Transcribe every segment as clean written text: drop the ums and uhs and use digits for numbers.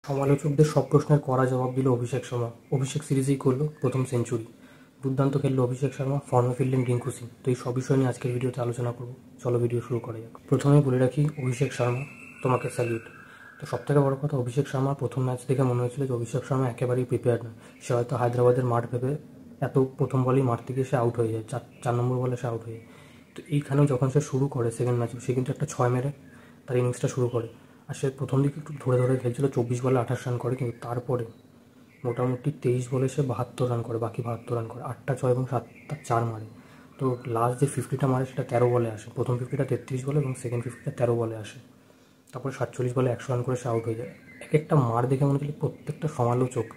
সমালোচকদের সব প্রশ্নের কড়া জবাব দিল অভিষেক শর্মা। অভিষেক সিরিজেই করলো প্রথম সেঞ্চুরি। দুর্দান্ত খেললো অভিষেক শর্মা, ফর্মে ফিরলেন রিঙ্কু সিং। তো এই সব বিষয় নিয়ে আজকের ভিডিওতে আলোচনা করবো। চলো ভিডিও শুরু করা যাক। প্রথমেই বলে রাখি, অভিষেক শর্মা তোমাকে স্যালিউট। তো সবথেকে বড় কথা, অভিষেক শর্মার প্রথম ম্যাচ দেখে মনে হয়েছিল যে অভিষেক শর্মা একেবারেই প্রিপেয়ার্ড নয়। সে হয়তো হায়দ্রাবাদের মাঠ ভেবে এত প্রথম বলেই মারতে গিয়ে সে আউট হয়ে যায়, চার নম্বর বলে সে আউট হয়ে যায়। তো এইখানেও যখন সে শুরু করে সেকেন্ড ম্যাচে, সে কিন্তু একটা 6 মেরে তার ইনিংসটা শুরু করে। আর সে প্রথম দিকে একটু ধরে ধরে খেলছিল, 24 বলে 28 রান করে, কিন্তু তারপরে মোটামুটি 23 বলে সে 72 রান করে, বাকি 72 রান করে, 8টা 6 এবং 7টা 4 মারে। তো লাস্ট যে 50টা মারে সেটা 13 বলে আসে। প্রথম 50টা 33 বলে এবং সেকেন্ড 50টা 13 বলে আসে। তারপরে 47 বলে 100 রান করে সে আউট হয়ে যায়। এক একটা মার দেখে মনে হচ্ছিল প্রত্যেকটা সমালোচক,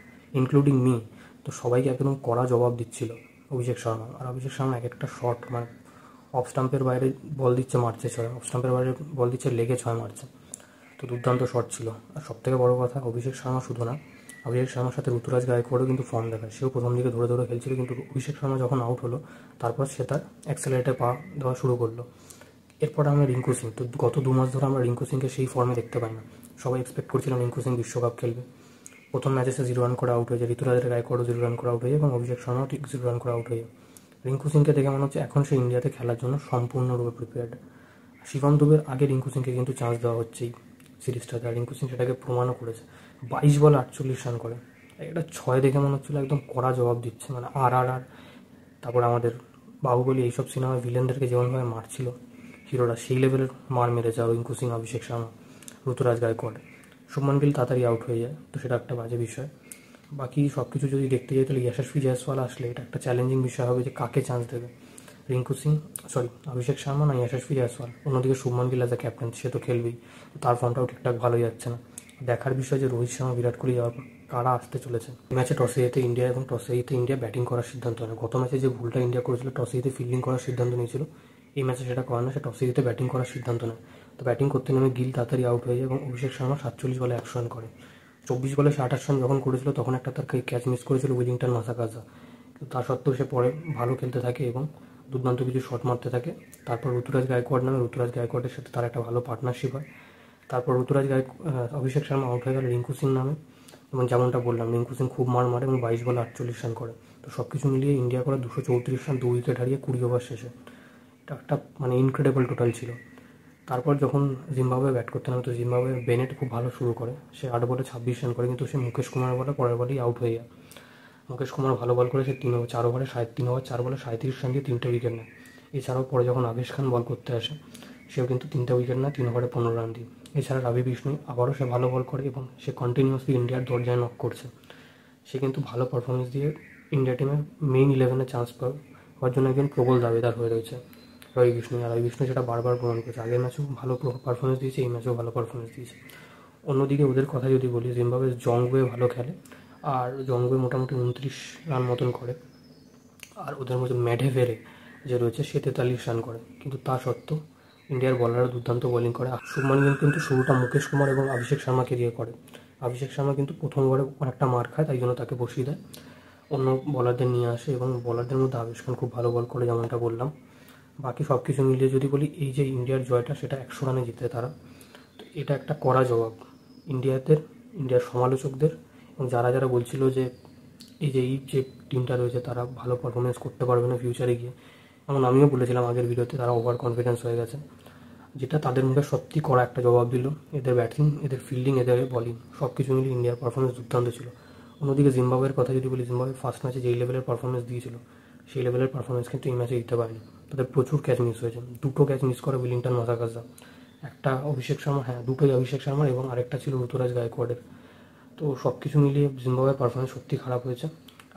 ইনক্লুডিং মি, তো সবাইকে একদম কড়া জবাব দিচ্ছিল অভিষেক শর্মা। আর অভিষেক শর্মা এক একটা শট, মানে অফ স্টাম্পের বাইরে বল দিচ্ছে মারছে 6, অফ স্টাম্পের বাইরে বল দিচ্ছে লেগে 6 মারছে। তো দুর্দান্ত শট ছিল। আর সবথেকে বড় কথা, অভিষেক শর্মা শুধু না, অভিষেক শর্মার সাথে ঋতুরাজ গায়কোয়াড়ও কিন্তু ফর্ম দেখায়। সেও প্রথম দিকে ধরে ধরে খেলছিল, কিন্তু অভিষেক শর্মা যখন আউট হলো তারপর সে তার অ্যাক্সেলারেটে পা দেওয়া শুরু করলো। এরপর আমরা রিঙ্কু সিং, তো গত 2 মাস ধরে আমরা রিঙ্কু সিংকে সেই ফর্মে দেখতে পাই না। সবাই এক্সপেক্ট করছিলাম রিঙ্কু সিং বিশ্বকাপ খেলবে। প্রথম ম্যাচে সে 0 রান করে আউট হয়ে যায়, ঋতুরাজ গায়কোয়াড়ও 0 রান করে আউট হয়ে যায়, এবং অভিষেক শর্মাও ঠিক 0 রান করে আউট হয়ে যায়। রিঙ্কু সিংকে দেখে মনে হচ্ছে এখন সে ইন্ডিয়াতে খেলার জন্য সম্পূর্ণরূপে প্রিপেয়ার্ড। শিবম দুবের আগে রিঙ্কু সিংকে কিন্তু চান্স দেওয়া হচ্ছেই সিরিজটাতে, আর রিঙ্কু সিং সেটাকে প্রমাণও করেছে। 22 বলে 48 রান করে। এটা 6 দেখে মনে হচ্ছিলো একদম কড়া জবাব দিচ্ছে, মানে আর তারপর আমাদের বাহুবলী এইসব সিনেমায় ভিলেনদেরকে যেমনভাবে মারছিল হিরোরা, সেই লেভেলের মার মেরেছে রিঙ্কু সিং, অভিষেক শর্মা, ঋতুরাজ গায়কোয়াড়। শুভমান গিল তাড়াতাড়ি আউট হয়ে যায়, তো সেটা একটা বাজে বিষয়। বাকি সব কিছু যদি দেখতে যাই তাহলে যশস্বী জয়সওয়াল আসলে এটা একটা চ্যালেঞ্জিং বিষয় হবে যে কাকে চান্স দেবে, রিঙ্কু সিং, অভিষেক শর্মা না যশস্বী জয়সওয়াল। অন্যদিকে Shubman Gill as a captain, সে তো খেলবেই, তার ফর্মটাও ঠিকঠাক ভালো যাচ্ছে না। দেখার বিষয় যে রোহিত শর্মা, বিরাট কোহলি যাওয়ার পর কারা আসতে চলেছে। ম্যাচে টসে জিতে ইন্ডিয়া, এবং টসে জিতে ইন্ডিয়া ব্যাটিং করার সিদ্ধান্ত নেয়। গত ম্যাচে যে ভুলটা ইন্ডিয়া করেছিল, টসে জিতে ফিল্ডিং করার সিদ্ধান্ত নিয়েছিল, এই ম্যাচে সেটা করে না, সে টসে জিতে ব্যাটিং করার সিদ্ধান্ত নেয়। তো ব্যাটিং করতে নেমে গিল তাড়াতাড়ি আউট হয়ে যায়, এবং অভিষেক শর্মা 47 বলে 100 রান করে। 24 বলে সে 28 রান যখন করেছিল তখন একটা তার ক্যাচ মিস করেছিল উইলিংটন মাসাকাজা, তা সত্ত্বেও সে পরে ভালো খেলতে থাকে এবং দুর্দান্ত কিছু শট মারতে থাকে। তারপর ঋতুরাজ গায়কোয়াড় নামে, ঋতুরাজ গায়কোয়াড়ের সাথে তার একটা ভালো পার্টনারশিপ হয়। তারপর অভিষেক শর্মা আউট হয়ে গেল রিঙ্কু সিং নামে, এবং যেমনটা বললাম রিঙ্কু সিং খুব মার মারে এবং 22 বলে 48 রান করে। তো সব কিছু মিলিয়ে ইন্ডিয়া করে 234 রান, 2 উইকেট হারিয়ে 20 ওভার শেষে। এটা একটা মানে ইনক্রেডিবল টোটাল ছিল। তারপর যখন জিম্বাবুয়ে ব্যাট করতে নামে, তো জিম্বাবুয়ের বেনেট খুব ভালো শুরু করে, সে 8 বলে 26 রান করে, কিন্তু সে মুকেশ কুমার বলে পরের বলেই আউট হয়ে যায়। মুকেশ কুমার ভালো বল করে, সে 4 ওভারে 4 বলে 37 রান দিয়ে 3টে উইকেট নেয়। এছাড়াও পরে যখন আবেশ খান বল করতে আসে, সেও কিন্তু 3টে উইকেট নেয় 3 ওভারে 15 রান দিয়ে। এছাড়া রবি বিষ্ণু আবারও সে ভালো বল করে, এবং সে কন্টিনিউয়াসলি ইন্ডিয়ার দরজায় নক করছে। সে কিন্তু ভালো পারফরমেন্স দিয়ে ইন্ডিয়া টিমের মেইন 11-এ চান্স পাওয়ার জন্য একজন প্রবল দাবিদার হয়ে রয়েছে রবি বিষ্ণু। আর রবি বিষ্ণু সেটা বারবার প্রমাণ করেছে, আগের ম্যাচেও ভালো পারফরমেন্স দিয়েছে, এই ম্যাচেও ভালো পারফরমেন্স দিয়েছে। অন্যদিকে ওদের কথা যদি বলি, জিম্বাবুয়ের জংগুয়ে ভালো খেলে, আর জংগুয়ে মোটামুটি 29 রান মতন করে। আর ওদের মধ্যে ম্যাডেভেরে যে রয়েছে সে 43 রান করে, কিন্তু তা সত্ত্বেও ইন্ডিয়ার বলাররা দুর্দান্ত বোলিং করে। শুভমান গিল কিন্তু শুরুটা মুকেশ কুমার এবং অভিষেক শর্মাকে দিয়ে করে। অভিষেক শর্মা কিন্তু প্রথম ওভারে অনেকটা মার খায়, তাই জন্য তাকে বসিয়ে দেয়, অন্য বলারদের নিয়ে আসে, এবং বলারদের মধ্যে আবেশ খান খুব ভালো বল করে, যেমনটা বললাম। বাকি সব কিছু মিলিয়ে যদি বলি, এই যে ইন্ডিয়ার জয়টা, সেটা 100 রানে জিতে তারা। তো এটা একটা কড়া জবাব ইন্ডিয়ার সমালোচকদের, এবং যারা যারা বলছিল যে এই যে টিমটা রয়েছে তারা ভালো পারফরমেন্স করতে পারবে না ফিউচারে গিয়ে, এমন আমিও বলেছিলাম আগের ভিডিওতে, তারা ওভার কনফিডেন্স হয়ে গেছে। যেটা তাদের মুখে সত্যি কড়া একটা জবাব দিল। এদের ব্যাটিং, এদের ফিল্ডিং, এদের বলিং সব কিছু মিলিয়ে ইন্ডিয়ার পারফরমেন্স দুর্দান্ত ছিল। অন্যদিকে জিম্বাবুয়ের কথা যদি বলি, জিম্বাবুয়ে ফার্স্ট ম্যাচে যেই লেভেলের পারফরমেন্স দিয়েছিল, সেই লেভেলের পারফরমেন্স কিন্তু এই ম্যাচে দিতে পারেনি। তাদের প্রচুর ক্যাচ মিস হয়েছে, 2টো ক্যাচ মিস করে উইলিংটন মাসাকাজা, একটা অভিষেক শর্মা, হ্যাঁ 2টোই অভিষেক শর্মার, এবং আরেকটা ছিল ঋতুরাজ গায়কোয়াড়ের। তো সব কিছু মিলিয়ে জিম্বাবুয়ের পারফরমেন্স সত্যি খারাপ হয়েছে।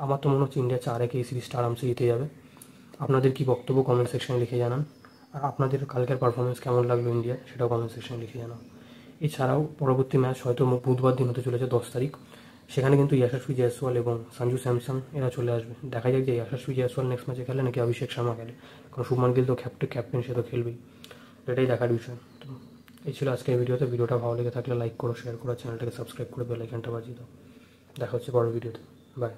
আমার তো মনে হচ্ছে ইন্ডিয়া 4-1 এই সিরিজটা আরামসে জিতে যাবে। আপনাদের কি বক্তব্য কমেন্ট সেকশনে লিখে জানান, আর আপনাদের কালকের পারফরমেন্স কেমন লাগলো ইন্ডিয়া, সেটাও কমেন্ট সেকশনে লিখে জানান। এছাড়াও পরবর্তী ম্যাচ হয়তো বুধবার দিন হতে চলেছে 10 তারিখ, সেখানে কিন্তু যশস্বী জয়সওয়াল এবং সঞ্জু স্যামসন এরা চলে আসবে। দেখা যাক যে যশস্বী জয়সওয়াল নেক্সট ম্যাচে খেলে নাকি অভিষেক শর্মা খেলে, কারণ শুভমান গিল তো ক্যাপ্টেন, সে তো খেলবেই। এটাই দেখার বিষয়। তো এই ছিল আজকের ভিডিওটা ভালো লেগে থাকলে লাইক করো, শেয়ার করো, চ্যানেলটাকে সাবস্ক্রাইব করে বেল আইকনটা বাজিয়ে দাও। দেখা হচ্ছে পরের ভিডিওতে। বাই।